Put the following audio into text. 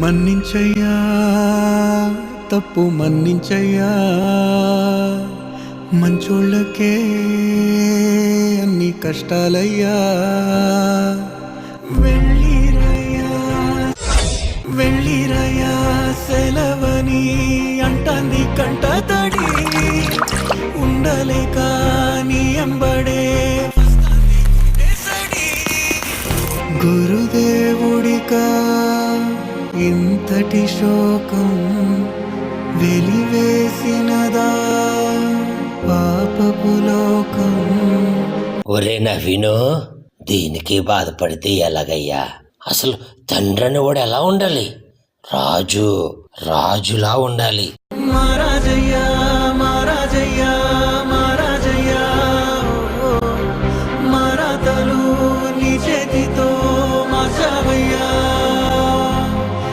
మన్నించయ్యా తప్పు మన్నించయ్యా, మంచోళ్ళకే అన్ని కష్టాలయ్యా. వెళ్ళిరయ్యా వెళ్ళిరయ్యా సెలవని అంటాంది కంట తడి, ఉండలేక నీ ఎంబడే గురుదేవుడికా ఇంతటి శోకం వెలివేసినదా పాపపు లోకం. ఒరే నవీను, దీనికి బాధపడితే ఎలాగయ్యా? అసలు తండ్రిని కూడా ఎలా ఉండాలి? రాజులా ఉండాలి. మహారాజయ్యా మహారాజయ్యా